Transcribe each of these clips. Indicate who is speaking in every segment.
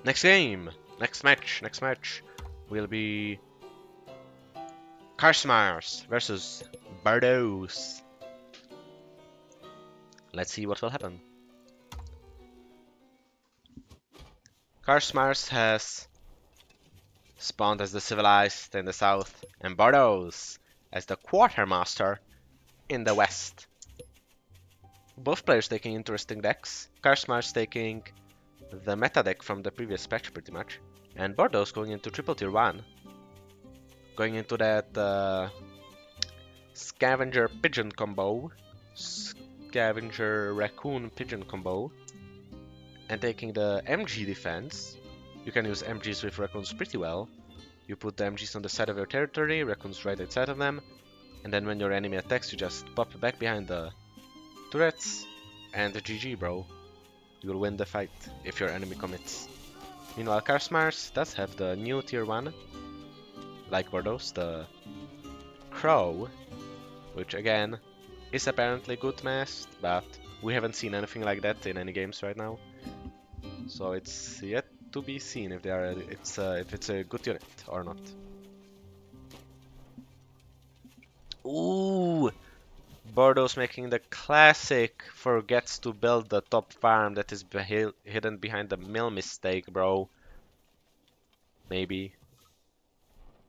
Speaker 1: Next game, next match will be Karsmars versus Bordos. Let's see what will happen. Karsmars has spawned as the civilized in the south, and Bordos as the quartermaster in the west. Both players taking interesting decks. Karsmars taking the meta deck from the previous patch pretty much, and Bordos going into triple tier 1. Going into that Scavenger Pigeon combo, Scavenger Raccoon Pigeon combo, and taking the MG defense. You can use MGs with Raccoons pretty well. You put the MGs on the side of your territory, Raccoons right outside of them, and then when your enemy attacks, you just pop back behind the turrets, and GG, bro. You will win the fight if your enemy commits. Meanwhile, Karsmars does have the new tier 1, like Bordos, the Crow, which again is apparently good masked, but we haven't seen anything like that in any games right now. So it's yet to be seen if if it's a good unit or not. Ooh, Bordos making the classic forgets to build the top farm that is hidden behind the mill mistake, bro. Maybe.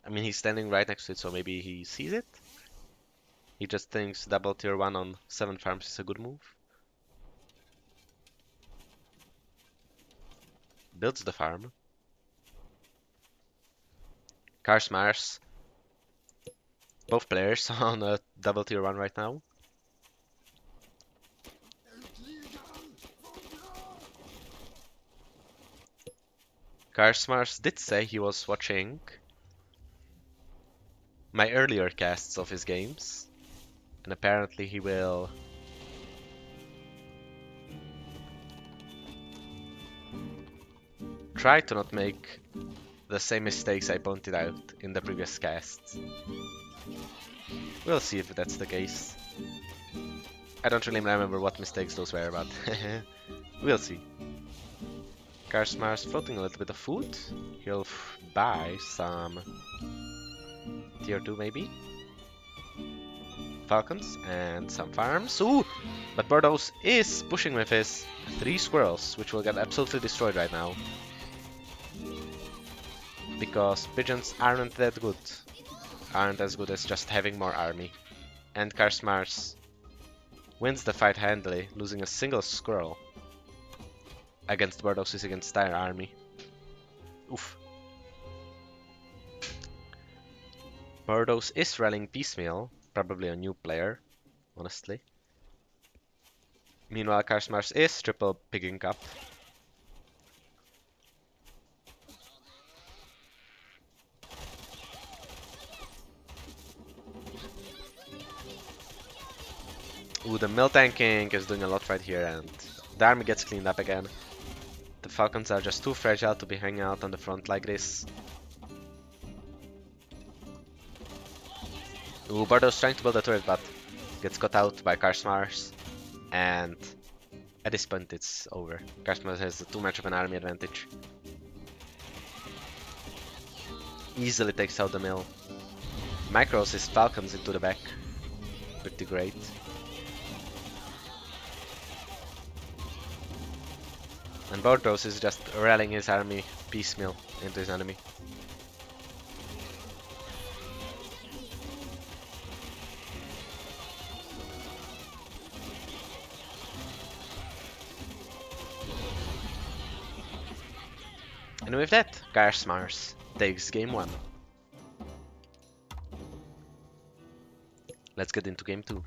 Speaker 1: I mean, he's standing right next to it, so maybe he sees it? He just thinks double tier 1 on 7 farms is a good move. Builds the farm. Karsmars. Both players on a double tier 1 right now. Karsmars did say he was watching my earlier casts of his games, and apparently he will try to not make the same mistakes I pointed out in the previous casts. We'll see if that's the case. I don't really remember what mistakes those were, but we'll see. Karsmars floating a little bit of food. He'll buy some tier 2 maybe. Falcons and some farms. Ooh! But Bordos is pushing with his 3 squirrels, which will get absolutely destroyed right now. Because pigeons aren't that good. Aren't as good as just having more army. And Karsmars wins the fight handily, losing a single squirrel against Bordos' entire army. Oof. Bordos is rallying piecemeal, probably a new player, honestly. Meanwhile, Karsmars is triple picking up. Ooh, the mill tanking is doing a lot right here, and the army gets cleaned up again. The Falcons are just too fragile to be hanging out on the front like this. Ooh, Bordos trying to build a turret, but gets cut out by Karsmars. And at this point, it's over. Karsmars has too much of an army advantage. Easily takes out the mill. Micros his Falcons into the back. Pretty great. And Bordos is just rallying his army piecemeal into his enemy. And with that, Karsmars takes game 1. Let's get into game 2.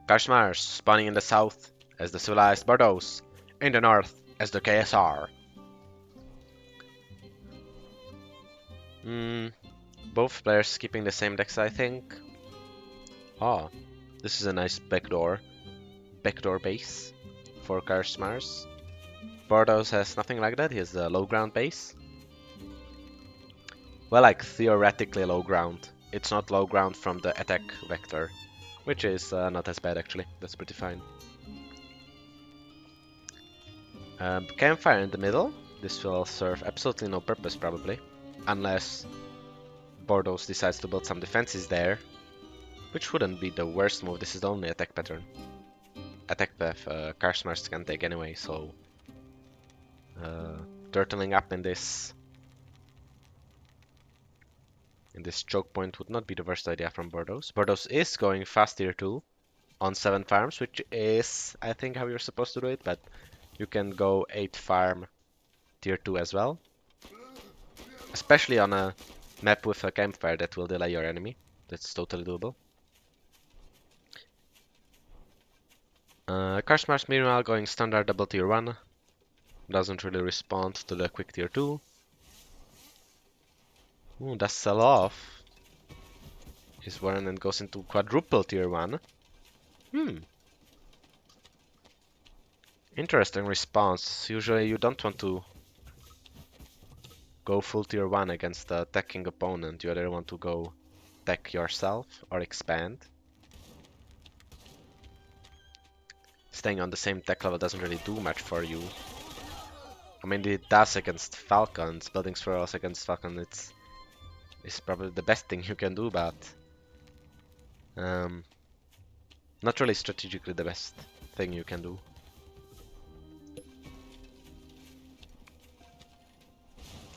Speaker 1: Karsmars spawning in the south as the civilized Bordos, in the north as the KSR. Both players keeping the same decks, I think. Oh, this is a nice backdoor base for Karsmars. Bordos has nothing like that. He has a low ground base. Well, like theoretically low ground. It's not low ground from the attack vector, which is not as bad actually. That's pretty fine. Campfire in the middle. This will serve absolutely no purpose probably, unless Bordos decides to build some defenses there, which wouldn't be the worst move. This is the only attack pattern. Attack path Karsmars can take anyway, so turtling up in this choke point would not be the worst idea from Bordos. Bordos is going fast tier 2 on 7 farms, which is, I think, how you're supposed to do it, but you can go 8 farm tier 2 as well. Especially on a map with a campfire that will delay your enemy. That's totally doable. Karsmars meanwhile going standard double tier 1. Doesn't really respond to the quick tier 2. Ooh, does sell off his Warren and goes into quadruple tier 1. Interesting response. Usually you don't want to go full tier 1 against the attacking opponent. You either want to go tech yourself or expand. Staying on the same tech level doesn't really do much for you. I mean, it does against Falcons. Building swirls against Falcon, it's probably the best thing you can do, but not really strategically the best thing you can do.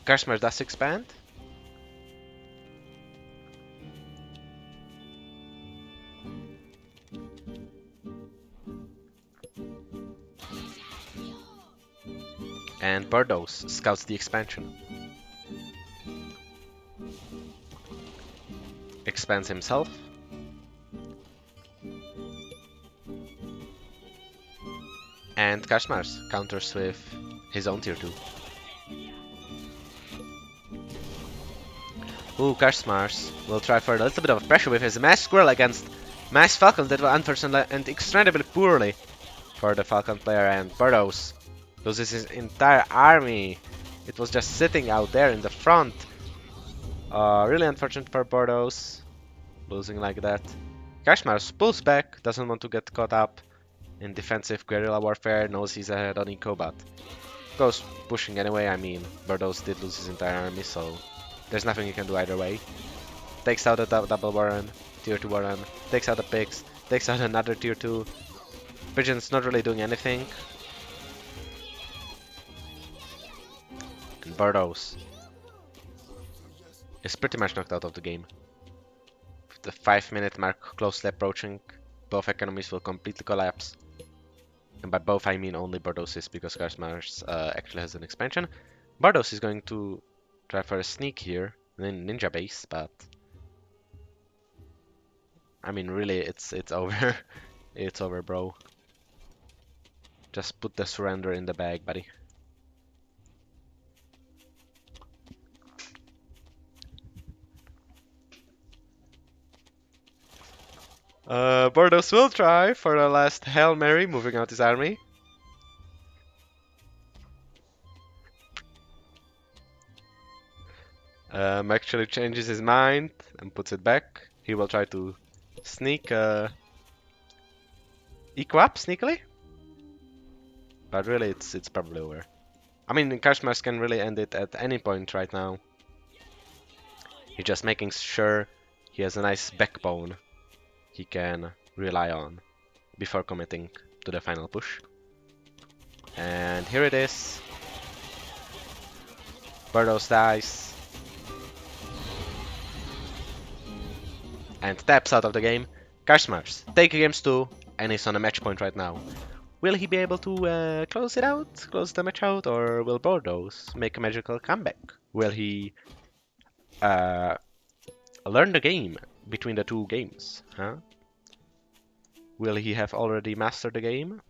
Speaker 1: Karsmars does expand. And Bordos scouts the expansion. Expands himself. And Karsmars counters with his own tier 2. Ooh, Karsmars will try for a little bit of pressure with his Mass Squirrel against Mass Falcon. That will unfortunately end extremely poorly for the Falcon player, and Bordos loses his entire army. It was just sitting out there in the front. Really unfortunate for Bordos, losing like that. Karsmars pulls back, doesn't want to get caught up in defensive guerrilla warfare, knows he's ahead on eco, but goes pushing anyway. I mean, Bordos did lose his entire army, so there's nothing you can do either way. Takes out a double Warren, tier 2 Warren, takes out the pigs, takes out another tier 2. Pigeon's not really doing anything. And Bordos is pretty much knocked out of the game. With the 5-minute mark closely approaching, both economies will completely collapse. And by both I mean only Bordos, because Karsmars actually has an expansion. Bordos is going to try for a sneak here, ninja base, but I mean really it's over. It's over, bro. Just put the surrender in the bag, buddy. Bordos will try for the last Hail Mary, moving out his army. Actually changes his mind and puts it back. He will try to sneak eco up sneakily. But really it's probably over. I mean, Karsmars can really end it at any point right now. He's just making sure he has a nice backbone he can rely on before committing to the final push. And here it is. Bordos dies. And taps out of the game. Karsmars take games 2 and is on a match point right now. Will he be able to close it out, close the match out, or will Bordos make a magical comeback? Will he learn the game between the two games, huh? Will he have already mastered the game?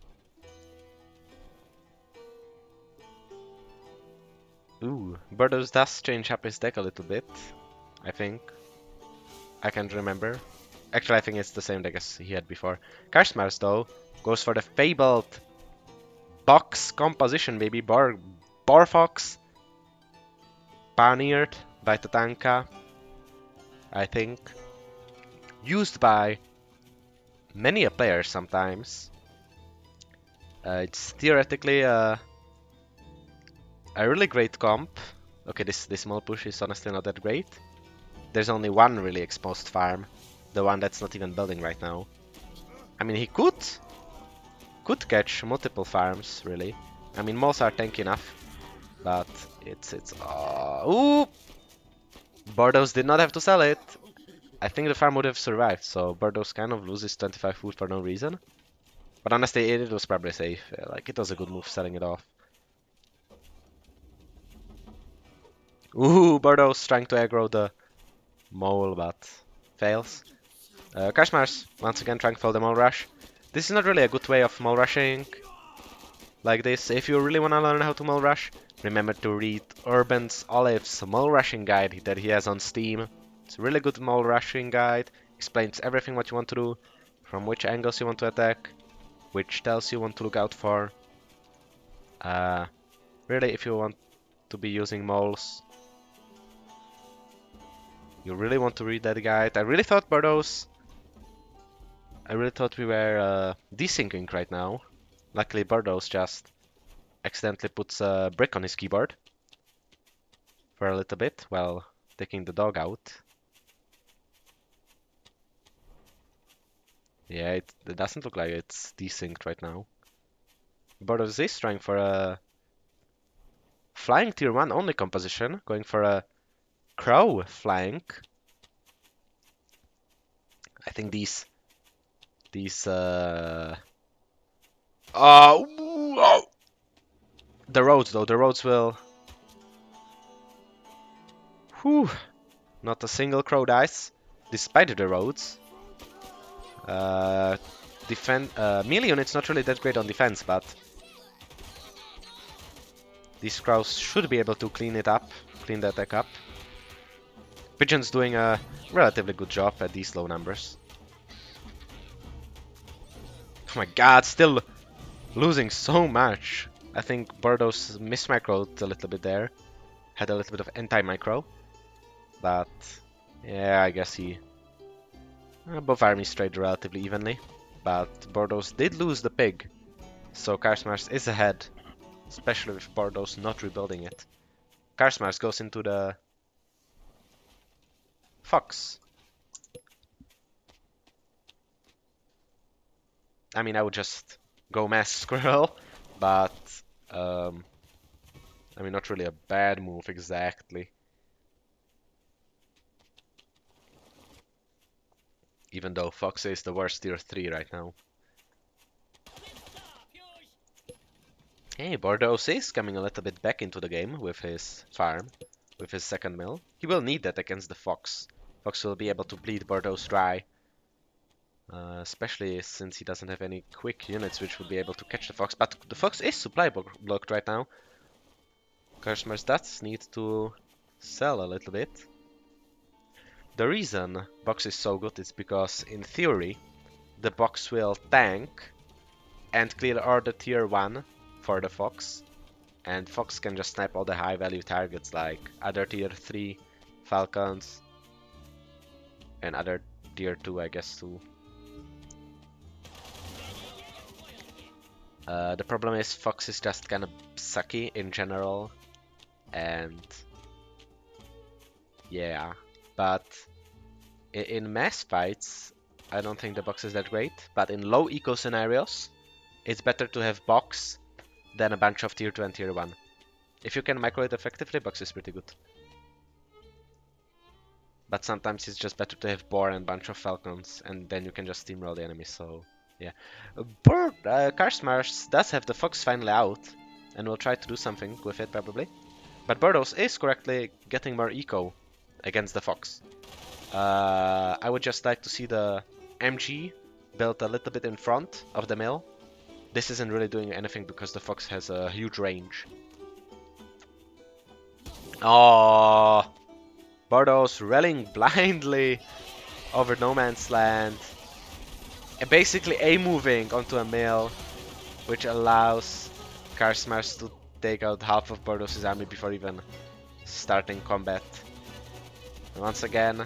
Speaker 1: Ooh, Bordos does change up his deck a little bit, I think. I can't remember. Actually, I think it's the same deck as he had before. Karsmars, though, goes for the fabled box composition, baby. Barfox, pioneered by Tatanka, I think. Used by many a player sometimes. It's theoretically a really great comp. Okay, this small push is honestly not that great. There's only one really exposed farm, the one that's not even building right now. I mean, he could catch multiple farms, really. I mean, moles are tanky enough, but it's ooh! Bordos did not have to sell it. I think the farm would have survived, so Bordos kind of loses 25 food for no reason. But honestly, it was probably safe. Like, it was a good move selling it off. Ooh, Bordos trying to aggro the mole, but fails. Karsmars, once again, trying to follow the mole rush. This is not really a good way of mole rushing like this. If you really want to learn how to mole rush, remember to read Urban's Olive's mole rushing guide that he has on Steam. It's a really good mole rushing guide. Explains everything what you want to do, from which angles you want to attack, which tells you want to look out for. Really, if you want to be using moles, you really want to read that guide. I really thought we were desyncing right now. Luckily, Bordos just accidentally puts a brick on his keyboard for a little bit while taking the dog out. Yeah, it doesn't look like it's desynced right now. Bordos is trying for a flying tier 1 only composition, going for a crow flank. I think these oh, the roads though, the roads will. Whew, not a single crow dies, despite the roads. Melee unit's not really that great on defense, but these crows should be able to clean the attack up. Pigeon's doing a relatively good job at these low numbers. Oh my god, still losing so much. I think Bordos mismicroed a little bit there. Had a little bit of anti-micro. But yeah, I guess both armies trade relatively evenly. But Bordos did lose the pig. So Karsmars is ahead. Especially with Bordos not rebuilding it. Karsmars goes into the fox. I mean, I would just go mass squirrel, but I mean, not really a bad move exactly. Even though fox is the worst tier 3 right now. Hey, Bordos is coming a little bit back into the game with his farm, with his second mill. He will need that against the fox. Fox will be able to bleed Bordos dry. Especially since he doesn't have any quick units which would be able to catch the fox. But the fox is supply blocked right now. Karsmars does need to sell a little bit. The reason box is so good is because, in theory, the box will tank and clear all the tier 1 for the fox. And fox can just snipe all the high value targets like other tier 3 falcons and other tier 2, I guess, too. The problem is fox is just kind of sucky in general, and yeah, but in mass fights I don't think the box is that great, but in low eco scenarios it's better to have box than a bunch of tier 2 and tier 1. If you can micro it effectively, box is pretty good. But sometimes it's just better to have boar and bunch of falcons, and then you can just steamroll the enemy, so yeah. Karsmars does have the fox finally out, and will try to do something with it probably. But Bordos is correctly getting more eco against the fox. I would just like to see the MG built a little bit in front of the mill. This isn't really doing anything because the fox has a huge range. Oh, Bordos rallying blindly over no man's land. And basically A-moving onto a mill, which allows Karsmars to take out half of Bordos' army before even starting combat. And once again,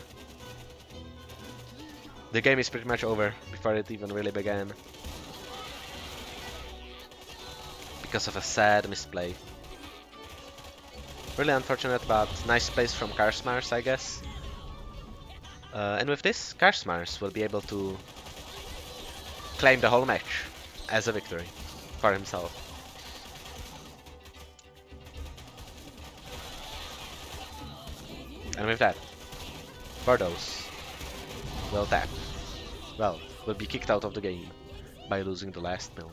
Speaker 1: the game is pretty much over before it even really began. Because of a sad misplay. Really unfortunate, but nice plays from Karsmars, I guess. And with this, Karsmars will be able to claim the whole match as a victory for himself. And with that, Bordos will tap. Well, will be kicked out of the game by losing the last mill.